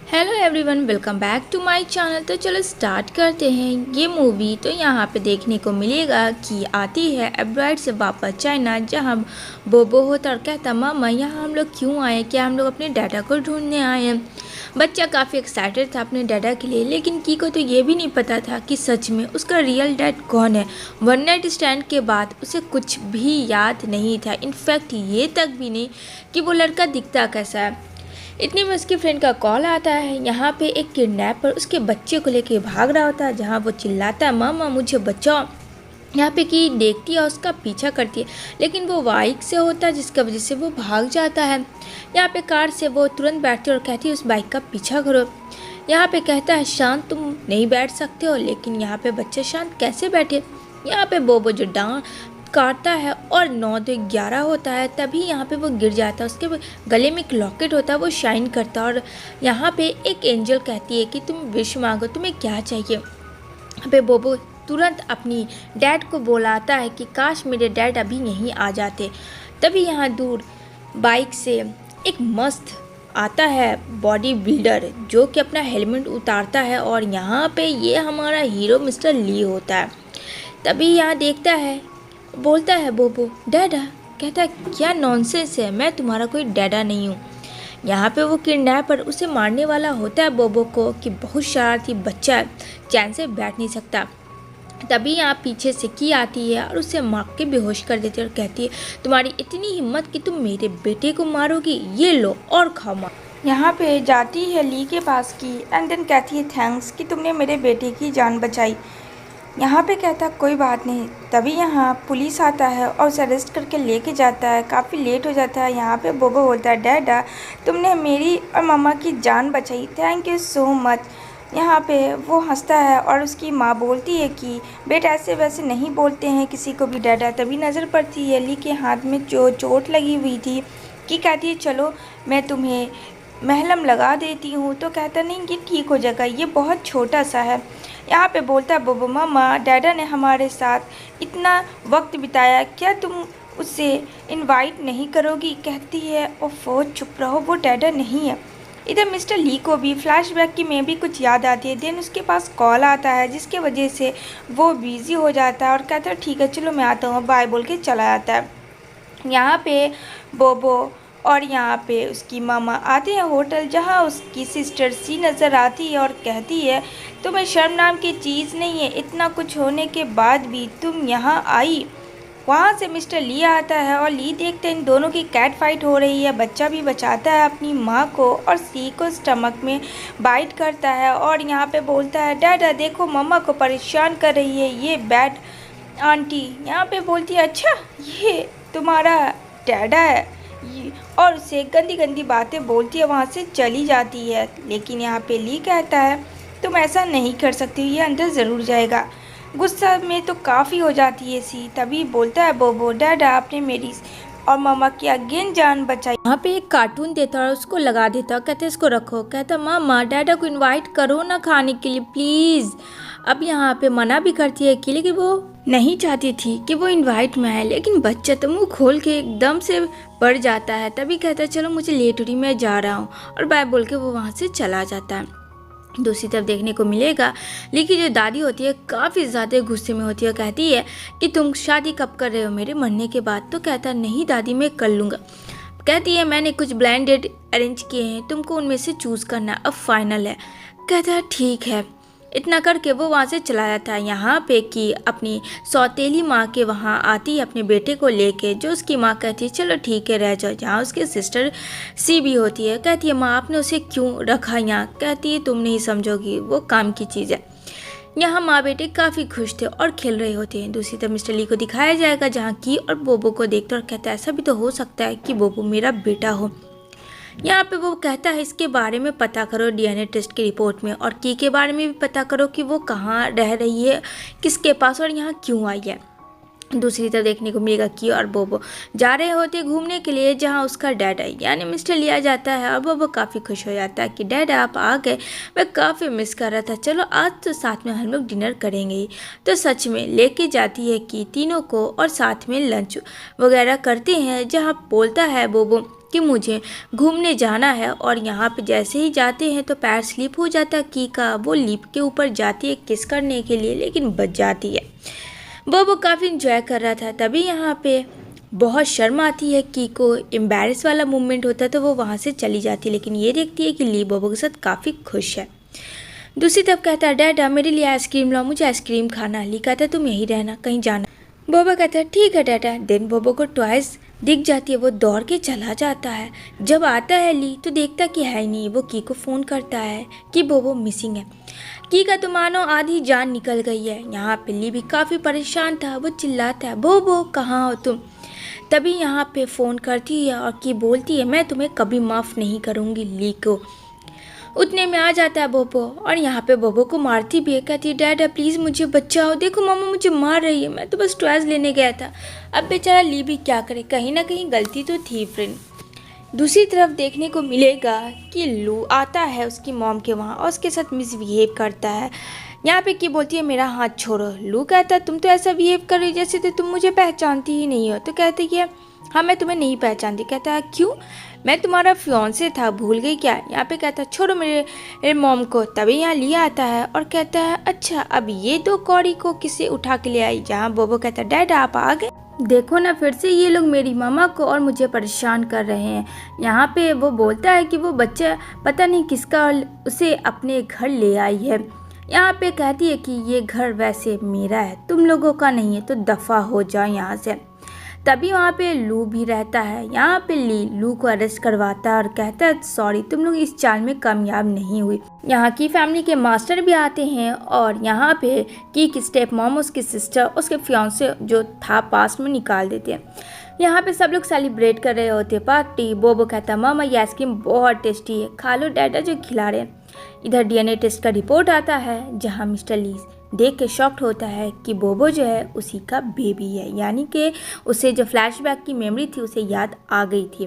Hello everyone, welcome back to my channel. तो चलो start करते हैं ये मूवी। तो यहाँ पे देखने को मिलेगा कि आती है एब्रॉयड से वापस चाइना, जहाँ बोबो होता और कहता मामा यहाँ हम लोग क्यों आए, क्या हम लोग अपने डाटा को ढूंढने आए हैं। बच्चा काफ़ी एक्साइटेड था अपने डाटा के लिए, लेकिन की को तो ये भी नहीं पता था कि सच में उसका रियल डैड कौन है। वन नाइट स्टैंड के बाद उसे कुछ भी याद नहीं था, इनफैक्ट ये तक भी नहीं कि वो लड़का दिखता कैसा है। इतने में उसके फ्रेंड का कॉल आता है। यहाँ पे एक किडनैपर उसके बच्चे को लेके भाग रहा होता है, जहाँ वो चिल्लाता है मामा मुझे बचाओ। यहाँ पे की देखती है, उसका पीछा करती है, लेकिन वो बाइक से होता है जिसकी वजह से वो भाग जाता है। यहाँ पे कार से वो तुरंत बैठती है और कहती है उस बाइक का पीछा करो। यहाँ पे कहता है शांत तुम नहीं बैठ सकते हो, लेकिन यहाँ पे बच्चे शांत कैसे बैठे। यहाँ पे बोबो जो डांट काटता है और 9 से 11 होता है, तभी यहाँ पे वो गिर जाता है। उसके गले में एक लॉकेट होता है, वो शाइन करता है और यहाँ पे एक एंजल कहती है कि तुम विश मांगो, तुम्हें क्या चाहिए। यहाँ पे बोबो तुरंत अपनी डैड को बुलाता है कि काश मेरे डैड अभी यहीं आ जाते। तभी यहाँ दूर बाइक से एक मस्त आता है बॉडी बिल्डर, जो कि अपना हेलमेट उतारता है और यहाँ पे ये हमारा हीरो मिस्टर ली होता है। तभी यहाँ देखता है, बोलता है बोबो डैडा। कहता है क्या नॉनसेंस है, मैं तुम्हारा कोई डैडा नहीं हूँ। यहाँ पे वो किडनैपर उसे मारने वाला होता है बोबो को कि बहुत शरारती बच्चा है, चैन से बैठ नहीं सकता। तभी यहाँ पीछे से की आती है और उसे मार के बेहोश कर देती है और कहती है तुम्हारी इतनी हिम्मत कि तुम मेरे बेटे को मारोगी, ये लो और खाओ मार। यहाँ पे जाती है ली के पास की एंड देन कहती है थैंक्स कि तुमने मेरे बेटे की जान बचाई। यहाँ पे कहता कोई बात नहीं। तभी यहाँ पुलिस आता है और उसे अरेस्ट करके लेके जाता है। काफ़ी लेट हो जाता है। यहाँ पे बोबो बोलता है डैडा तुमने मेरी और मम्मा की जान बचाई, थैंक यू सो मच। यहाँ पे वो हंसता है और उसकी माँ बोलती है कि बेटा ऐसे वैसे नहीं बोलते हैं किसी को भी डैडा। तभी नज़र पड़ती है ली के हाथ में जो चोट लगी हुई थी कि कहती है चलो मैं तुम्हें महलम लगा देती हूँ। तो कहता नहीं ये ठीक हो जाएगा, ये बहुत छोटा सा है। यहाँ पे बोलता है बोबो मामा डैडा ने हमारे साथ इतना वक्त बिताया, क्या तुम उसे इनवाइट नहीं करोगी। कहती है ओफो चुप रहो, वो डैडा नहीं है। इधर मिस्टर ली को भी फ्लैशबैक की में भी कुछ याद आती है। देन उसके पास कॉल आता है जिसके वजह से वो बिज़ी हो जाता है और कहता है ठीक है चलो मैं आता हूँ, बाय बोल के चला जाता है। यहाँ पे बोबो और यहाँ पे उसकी मामा आते हैं होटल, जहाँ उसकी सिस्टर सी नज़र आती है और कहती है तुम्हें शर्म नाम की चीज़ नहीं है, इतना कुछ होने के बाद भी तुम यहाँ आई। वहाँ से मिस्टर ली आता है और ली देखते हैं इन दोनों की कैट फाइट हो रही है। बच्चा भी बचाता है अपनी माँ को और सी को स्टमक में बाइट करता है और यहाँ पे बोलता है डैडा देखो मम्मा को परेशान कर रही है ये बैड आंटी। यहाँ पे बोलती है अच्छा ये तुम्हारा डैडा है, और उसे गंदी गंदी बातें बोलती है, वहाँ से चली जाती है। लेकिन यहाँ पे ली कहता है तुम ऐसा नहीं कर सकती, ये अंदर ज़रूर जाएगा। गुस्सा में तो काफ़ी हो जाती है सी। तभी बोलता है बोबो डैडा आपने मेरी और मामा की अगेन जान बचाई। यहाँ पे एक कार्टून देता है और उसको लगा देता है, कहते इसको रखो। कहता मामा डैडा को इनवाइट करो ना खाने के लिए प्लीज़। अब यहाँ पे मना भी करती है कि लेकिन वो नहीं चाहती थी कि वो इनवाइट में आए, लेकिन बच्चा तो मुँह खोल के एकदम से बढ़ जाता है। तभी कहता है चलो मुझे लेट हो रही, मैं जा रहा हूँ, और बाय बोल के वो वहाँ से चला जाता है। दूसरी तरफ देखने को मिलेगा लेकिन जो दादी होती है काफ़ी ज़्यादा गुस्से में होती है। कहती है कि तुम शादी कब कर रहे हो मेरे मरने के बाद। तो कहता है नहीं दादी मैं कर लूँगा। कहती है मैंने कुछ ब्लाइंड डेट अरेंज किए हैं, तुमको उनमें से चूज़ करना अब फाइनल है। कहता है ठीक है। इतना करके वो वहाँ से चला जाता है। यहाँ पे कि अपनी सौतेली माँ के वहाँ आती है अपने बेटे को लेके, जो उसकी माँ कहती है चलो ठीक है रह जाओ। जहाँ उसकी सिस्टर सी भी होती है, कहती है माँ आपने उसे क्यों रखा यहाँ। कहती है तुम नहीं समझोगी, वो काम की चीज़ है। यहाँ माँ बेटे काफ़ी खुश थे और खेल रहे होते हैं। दूसरी तरफ मिस्टर ली को दिखाया जाएगा जहाँ की और बोबो को देखता और कहता है ऐसा भी तो हो सकता है कि बोबो मेरा बेटा हो। यहाँ पे वो कहता है इसके बारे में पता करो डीएनए टेस्ट की रिपोर्ट में, और की के बारे में भी पता करो कि वो कहाँ रह रही है, किसके पास, और यहाँ क्यों आई है। दूसरी तरफ देखने को मिलेगा की और बोबो जा रहे होते घूमने के लिए, जहाँ उसका डैड है यानी मिस्टर लिया जाता है। और बोबो काफ़ी खुश हो जाता है कि डैड आप आ गए, मैं काफ़ी मिस कर रहा था, चलो आज तो साथ में हम लोग डिनर करेंगे ही। तो सच में लेके जाती है कि तीनों को और साथ में लंच वगैरह करते हैं, जहाँ बोलता है बोबो कि मुझे घूमने जाना है। और यहाँ पे जैसे ही जाते हैं तो पैर स्लिप हो जाता है की का। वो लीप के ऊपर जाती है किस करने के लिए, लेकिन बच जाती है। वो काफ़ी इंजॉय कर रहा था। तभी यहाँ पे बहुत शर्म आती है की को, एम्बैरेस वाला मूवमेंट होता है तो वो वहाँ से चली जाती है। लेकिन ये देखती है कि ली बोबो के साथ काफ़ी खुश है। दूसरी तरफ कहता है डैडा मेरे लिए आइसक्रीम लाओ, मुझे आइसक्रीम खाना। ली कहता है तुम यहीं रहना, कहीं जाना। बोबो कहता है ठीक है डैडा। देन बोबो को टॉयज दिख जाती है, वो दौड़ के चला जाता है। जब आता है ली तो देखता कि है ही नहीं। वो की को फ़ोन करता है कि बोबो मिसिंग है। की का तो मानो आधी जान निकल गई है। यहाँ पे ली भी काफ़ी परेशान था। वो चिल्लाता है बोबो कहाँ हो तुम। तभी यहाँ पे फ़ोन करती है और की बोलती है मैं तुम्हें कभी माफ़ नहीं करूँगी ली को। उतने में आ जाता है बोबो और यहाँ पे बोबो को मारती भी है। कहती है डैडा प्लीज़ मुझे बचाओ, देखो मामा मुझे मार रही है, मैं तो बस टॉयज लेने गया था। अब बेचारा ली भी क्या करे, कहीं ना कहीं गलती तो थी फ्रेंड। दूसरी तरफ देखने को मिलेगा कि लू आता है उसकी मॉम के वहाँ और उसके साथ मिसबिहेव करता है। यहाँ पे की बोलती है मेरा हाथ छोड़ो। लू कहता है तुम तो ऐसा बिहेव कर रही जैसे तो तुम मुझे पहचानती ही नहीं हो। तो कहते कि हाँ मैं तुम्हें नहीं पहचानती। कहता है क्यों, मैं तुम्हारा फियांसे था, भूल गई क्या। यहाँ पे कहता है छोड़ो मेरे मॉम को। तभी यहाँ लिया आता है और कहता है अच्छा अब ये दो कौड़ी को किसे उठा के ले आई। जहाँ बोबो कहता है डैड आप आ गए, देखो ना फिर से ये लोग मेरी मामा को और मुझे परेशान कर रहे हैं। यहाँ पे वो बोलता है कि वो बच्चा पता नहीं किसका उसे अपने घर ले आई है। यहाँ पे कहती है कि ये घर वैसे मेरा है, तुम लोगों का नहीं है, तो दफ़ा हो जाओ यहाँ से। तभी वहाँ पे लू भी रहता है। यहाँ पे लू को अरेस्ट करवाता है और कहता है सॉरी तुम लोग इस चाल में कामयाब नहीं हुई। यहाँ की फैमिली के मास्टर भी आते हैं और यहाँ पे की स्टेप मॉम उसकी सिस्टर उसके फियांसे जो था पास में निकाल देते हैं। यहाँ पे सब लोग सेलिब्रेट कर रहे होते पार्टी। बोबो कहता है मामा ये आइसक्रीम बहुत टेस्टी है, खा लो डैडा जो खिला रहे हैं। इधर डीएनए टेस्ट का रिपोर्ट आता है जहाँ मिस्टर ली देख के शॉक्ड होता है कि बोबो जो है उसी का बेबी है। यानी कि उसे जो फ्लैशबैक की मेमोरी थी उसे याद आ गई थी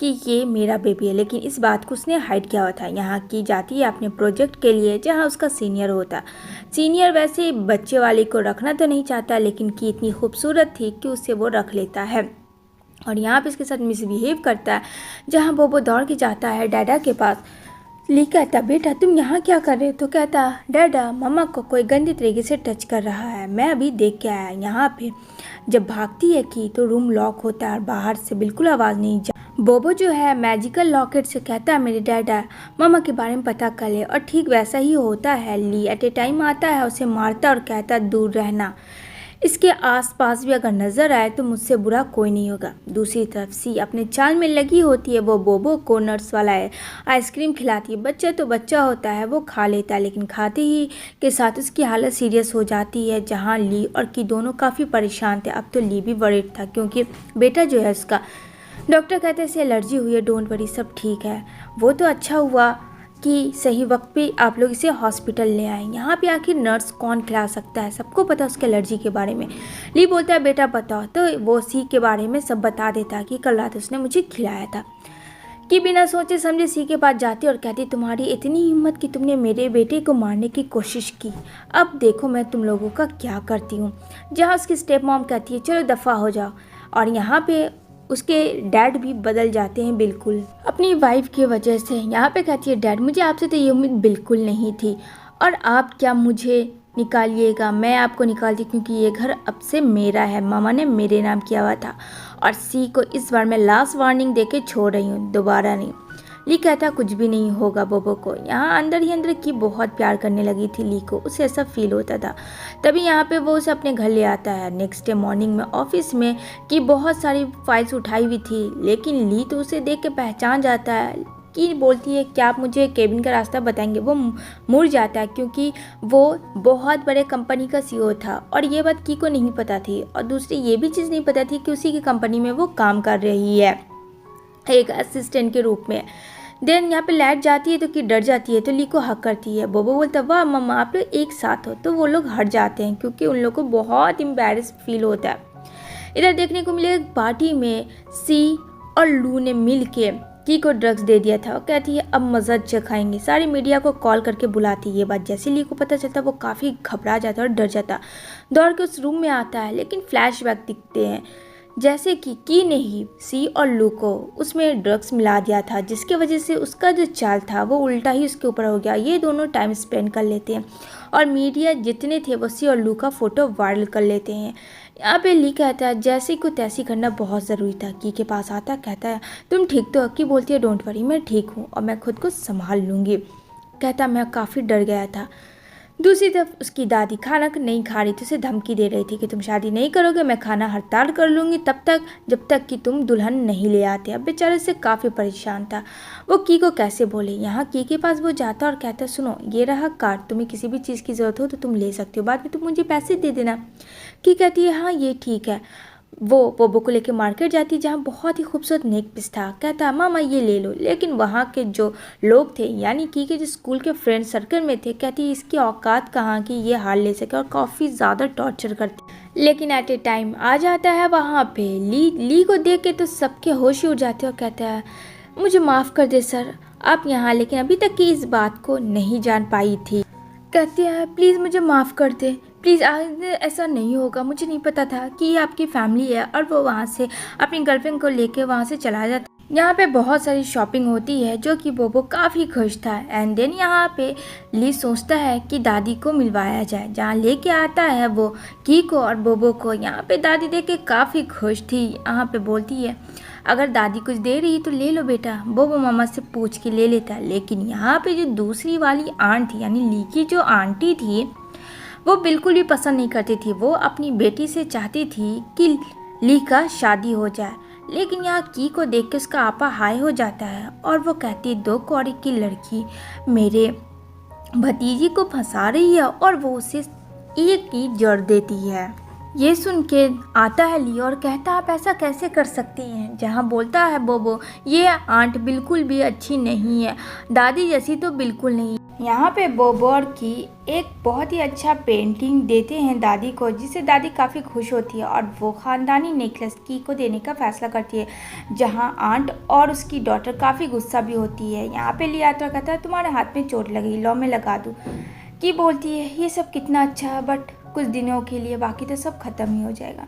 कि ये मेरा बेबी है, लेकिन इस बात को उसने हाइड किया हुआ था। यहाँ की जाती है अपने प्रोजेक्ट के लिए जहाँ उसका सीनियर होता। सीनियर वैसे बच्चे वाले को रखना तो नहीं चाहता, लेकिन की इतनी खूबसूरत थी कि उसे वो रख लेता है और यहाँ पे इसके साथ मिसबिहेव करता है। जहाँ बोबो दौड़ के जाता है डैडा के पास। ली कहता बेटा तुम यहाँ क्या कर रहे हो। तो कहता डैडा मम्मा को कोई गंदी तरीके से टच कर रहा है, मैं अभी देख के आया। यहाँ पे जब भागती है की तो रूम लॉक होता है और बाहर से बिल्कुल आवाज़ नहीं जा। बोबो जो है मैजिकल लॉकेट से कहता है मेरे डैडा मम्मा के बारे में पता कर ले, और ठीक वैसा ही होता है। ली एट ए टाइम आता है, उसे मारता है और कहता है दूर रहना, इसके आसपास भी अगर नज़र आए तो मुझसे बुरा कोई नहीं होगा। दूसरी तरफ सी अपने चाल में लगी होती है। वो बोबो को नर्स वाला है आइसक्रीम खिलाती है। बच्चा तो बच्चा होता है, वो खा लेता है, लेकिन खाते ही के साथ उसकी हालत सीरियस हो जाती है। जहाँ ली और की दोनों काफ़ी परेशान थे। अब तो ली भी वरीड था क्योंकि बेटा जो है उसका, डॉक्टर कहते हैं इसे एलर्जी हुई है, डोंट वरी सब ठीक है। वो तो अच्छा हुआ कि सही वक्त पे आप लोग इसे हॉस्पिटल ले आए। यहाँ पे आखिर नर्स कौन खिला सकता है, सबको पता उसके एलर्जी के बारे में। ली बोलता है बेटा बताओ, तो वो सी के बारे में सब बता देता है कि कल रात उसने मुझे खिलाया था। कि बिना सोचे समझे सी के पास जाती और कहती तुम्हारी इतनी हिम्मत कि तुमने मेरे बेटे को मारने की कोशिश की, अब देखो मैं तुम लोगों का क्या करती हूँ। जहाँ उसकी स्टेप मॉम कहती है चलो दफ़ा हो जाओ, और यहाँ पे उसके डैड भी बदल जाते हैं बिल्कुल अपनी वाइफ की वजह से। यहाँ पे कहती है डैड मुझे आपसे तो ये उम्मीद बिल्कुल नहीं थी, और आप क्या मुझे निकालिएगा, मैं आपको निकालती क्योंकि ये घर अब से मेरा है, मामा ने मेरे नाम किया हुआ था। और सी को इस बार मैं लास्ट वार्निंग दे के छोड़ रही हूँ, दोबारा नहीं। ली कहता कुछ भी नहीं होगा बोबो को। यहाँ अंदर ही अंदर की बहुत प्यार करने लगी थी ली को, उसे ऐसा फील होता था। तभी यहाँ पे वो उसे अपने घर ले आता है। नेक्स्ट डे मॉर्निंग में ऑफिस में कि बहुत सारी फाइल्स उठाई हुई थी, लेकिन ली तो उसे देख के पहचान जाता है। की बोलती है क्या आप मुझे केबिन का रास्ता बताएंगे। वो मुड़ जाता है क्योंकि वो बहुत बड़े कंपनी का सीईओ था, और ये बात की को नहीं पता थी। और दूसरी ये भी चीज़ नहीं पता थी कि उसी की कंपनी में वो काम कर रही है एक असिस्टेंट के रूप में। देन यहाँ पे लाइट जाती है तो कि डर जाती है, तो ली को हक करती है। बोबो बोलता वाह मम्मा आप लोग एक साथ हो, तो वो लोग हट जाते हैं क्योंकि उन लोग को बहुत एम्बैरेस फील होता है। इधर देखने को मिले पार्टी में सी और लू ने मिल के की को ड्रग्स दे दिया था। वो कहती है अब मज़ा चखाएंगे, सारी मीडिया को कॉल करके बुलाती है। ये बात जैसे ली को पता चलता वो काफ़ी घबरा जाता है और डर जाता, दौड़ के उस रूम में आता है। लेकिन फ्लैशबैक दिखते हैं जैसे कि की ने ही सी और लू को उसमें ड्रग्स मिला दिया था, जिसके वजह से उसका जो चाल था वो उल्टा ही उसके ऊपर हो गया। ये दोनों टाइम स्पेंड कर लेते हैं और मीडिया जितने थे वो सी और लू का फ़ोटो वायरल कर लेते हैं। यहाँ पे ली कहता है जैसे को तैसी करना बहुत ज़रूरी था। की के पास आता कहता है तुम ठीक तो? की बोलती है डोंट वरी, मैं ठीक हूँ और मैं खुद को संभाल लूँगी। कहता मैं काफ़ी डर गया था। दूसरी तरफ उसकी दादी खाना नहीं खा रही थी, उसे धमकी दे रही थी कि तुम शादी नहीं करोगे, मैं खाना हड़ताल कर लूँगी तब तक जब तक कि तुम दुल्हन नहीं ले आते। अब बेचारे से काफ़ी परेशान था, वो की को कैसे बोले। यहाँ की के पास वो जाता और कहता सुनो ये रहा कार्ड, तुम्हें किसी भी चीज़ की ज़रूरत हो तो तुम ले सकते हो, बाद में तुम मुझे पैसे दे देना। की कहती है हाँ ये ठीक है। वो बोबो को लेके मार्केट जाती जहाँ बहुत ही खूबसूरत नेक पीस था। कहता मामा ये ले लो, लेकिन वहाँ के जो लोग थे यानी की के जो स्कूल के फ्रेंड सर्कल में थे, कहती इसकी औकात कहाँ की ये हार ले सके और काफ़ी ज़्यादा टॉर्चर करती। लेकिन एट ए टाइम आ जाता है वहाँ पे ली को देख के तो सबके होश ही उड़ जाते और कहता है मुझे माफ़ कर दे सर, आप यहाँ लेकिन अभी तक की इस बात को नहीं जान पाई थी। कहती है प्लीज़ मुझे माफ़ कर दे, प्लीज़ आज ऐसा नहीं होगा, मुझे नहीं पता था कि ये आपकी फैमिली है। और वो वहाँ से अपनी गर्लफ्रेंड को लेके वहाँ से चला जाता। यहाँ पे बहुत सारी शॉपिंग होती है जो कि बोबो काफ़ी खुश था। एंड देन यहाँ पे ली सोचता है कि दादी को मिलवाया जाए, जहाँ लेके आता है वो की को और बोबो को। यहाँ पे दादी देख के काफ़ी खुश थी। यहाँ पे बोलती है अगर दादी कुछ दे रही तो ले लो बेटा। बोबो मामा से पूछ के ले लेता। लेकिन यहाँ पे जो दूसरी वाली आंट थी यानी ली की जो आंटी थी वो बिल्कुल भी पसंद नहीं करती थी। वो अपनी बेटी से चाहती थी कि ली का शादी हो जाए। लेकिन यहाँ की को देख के उसका आपा हाई हो जाता है और वो कहती है 2 कौड़ी की लड़की मेरे भतीजी को फंसा रही है और वो उसे एक की जड़ देती है। ये सुन के आता है ली और कहता आप ऐसा कैसे कर सकती हैं। जहाँ बोलता है बोबो ये आंट बिल्कुल भी अच्छी नहीं है, दादी जैसी तो बिल्कुल नहीं। यहाँ पे बोबो और की एक बहुत ही अच्छा पेंटिंग देते हैं दादी को, जिससे दादी काफ़ी खुश होती है और वो ख़ानदानी नेकलेस की को देने का फैसला करती है। जहाँ आंट और उसकी डॉटर काफ़ी गुस्सा भी होती है। यहाँ पे लिया तो कहता है तुम्हारे हाथ में चोट लगी, लो मैं लगा दूँ। की बोलती है ये सब कितना अच्छा है बट कुछ दिनों के लिए, बाकी तो सब ख़त्म ही हो जाएगा।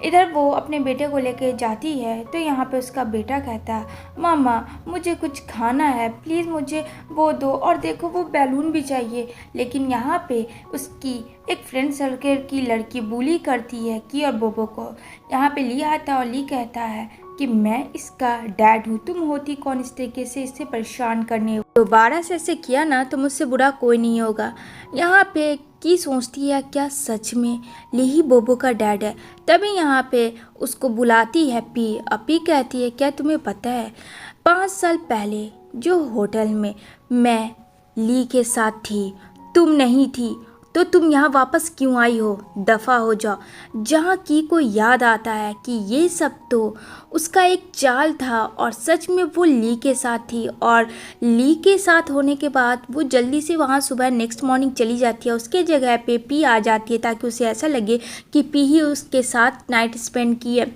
इधर वो अपने बेटे को लेके जाती है तो यहाँ पे उसका बेटा कहता है मामा मुझे कुछ खाना है, प्लीज़ मुझे वो दो, और देखो वो बैलून भी चाहिए। लेकिन यहाँ पे उसकी एक फ्रेंड सर्कल की लड़की बुली करती है की और बोबो को। यहाँ पे ली आता और ली कहता है कि मैं इसका डैड हूँ, तुम होती कौन इस तरीके से इससे परेशान करने। दोबारा से ऐसे किया ना तो मुझसे बुरा कोई नहीं होगा। यहाँ पे की सोचती है क्या सच में ली ही बोबो का डैड है। तभी यहाँ पे उसको बुलाती है पी। अपी कहती है क्या तुम्हें पता है 5 साल पहले जो होटल में मैं ली के साथ थी तुम नहीं थी, तो तुम यहाँ वापस क्यों आई हो, दफ़ा हो जाओ। जहाँ की को याद आता है कि ये सब तो उसका एक चाल था और सच में वो ली के साथ थी। और ली के साथ होने के बाद वो जल्दी से वहाँ सुबह नेक्स्ट मॉर्निंग चली जाती है। उसके जगह पे पी आ जाती है ताकि उसे ऐसा लगे कि पी ही उसके साथ नाइट स्पेंड की है।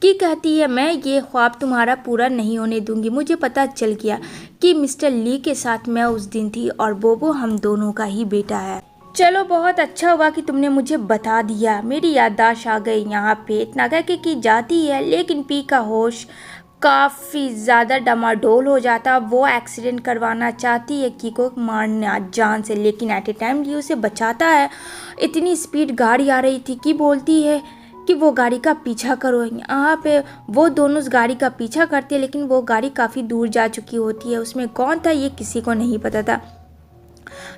की कहती है मैं ये ख्वाब तुम्हारा पूरा नहीं होने दूंगी, मुझे पता चल गया कि मिस्टर ली के साथ मैं उस दिन थी और बोबो हम दोनों का ही बेटा है। चलो बहुत अच्छा हुआ कि तुमने मुझे बता दिया, मेरी याददाश्त आ गई। यहाँ पे इतना कह के की जाती है लेकिन पी का होश काफ़ी ज़्यादा डमाडोल हो जाता। वो एक्सीडेंट करवाना चाहती है की को मारना जान से, लेकिन एट ए टाइम ली उसे बचाता है। इतनी स्पीड गाड़ी आ रही थी कि बोलती है कि वो गाड़ी का पीछा करो। यहाँ पे वो दोनों उस गाड़ी का पीछा करते हैं लेकिन वो गाड़ी काफ़ी दूर जा चुकी होती है। उसमें कौन था ये किसी को नहीं पता था।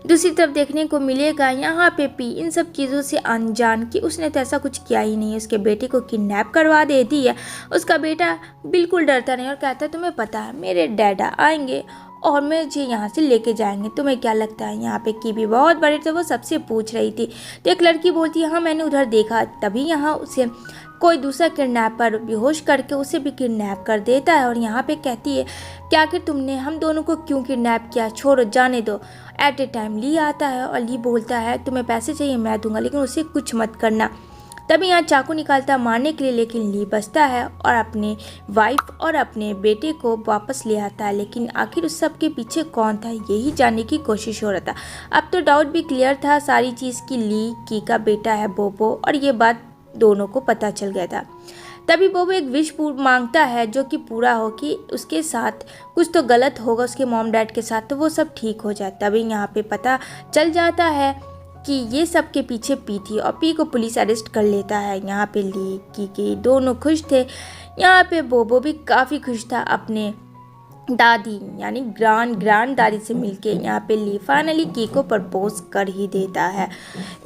दूसरी तरफ देखने को मिलेगा यहाँ पे पी इन सब चीज़ों से अनजान कि उसने तो ऐसा कुछ किया ही नहीं। उसके बेटे को किडनैप करवा देती है। उसका बेटा बिल्कुल डरता नहीं और कहता है तुम्हें पता है मेरे डैडा आएंगे और मुझे यहाँ से लेके जाएंगे, तुम्हें क्या लगता है। यहाँ पे की भी बहुत बड़े थे, वो सबसे पूछ रही थी तो एक लड़की बोलती है हाँ मैंने उधर देखा। तभी यहाँ उसे कोई दूसरा किडनैपर बेहोश करके उसे भी किडनैप कर देता है और यहाँ पे कहती है कि आखिर तुमने हम दोनों को क्यों किडनैप किया, छोड़ो जाने दो। एट ए टाइम ली आता है और ली बोलता है तुम्हें पैसे चाहिए मैं दूंगा लेकिन उसे कुछ मत करना। तभी यहाँ चाकू निकालता मारने के लिए लेकिन ली बचता है और अपने वाइफ और अपने बेटे को वापस ले आता है। लेकिन आखिर उस सब के पीछे कौन था यही जानने की कोशिश हो रहा था। अब तो डाउट भी क्लियर था सारी चीज़ की ली की का बेटा है बोबो और ये बात दोनों को पता चल गया था। तभी बोबो एक विश मांगता है जो कि पूरा हो कि उसके साथ कुछ तो गलत होगा उसके मॉम डैड के साथ, तो वो सब ठीक हो जाए। तभी यहाँ पे पता चल जाता है कि ये सब के पीछे पी थी और पी को पुलिस अरेस्ट कर लेता है। यहाँ पे ली की दोनों खुश थे। यहाँ पे बोबो भी काफ़ी खुश था अपने दादी यानी ग्रांड दादी से मिलके। यहाँ पे ली फाइनली की को प्रपोज कर ही देता है।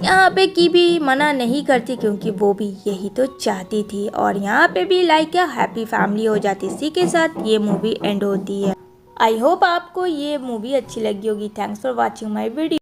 यहाँ पे की भी मना नहीं करती क्योंकि वो भी यही तो चाहती थी और यहाँ पे भी लाइक अ हैप्पी फैमिली हो जाती। इसी के साथ ये मूवी एंड होती है। आई होप आपको ये मूवी अच्छी लगी होगी। Thanks for watching my video.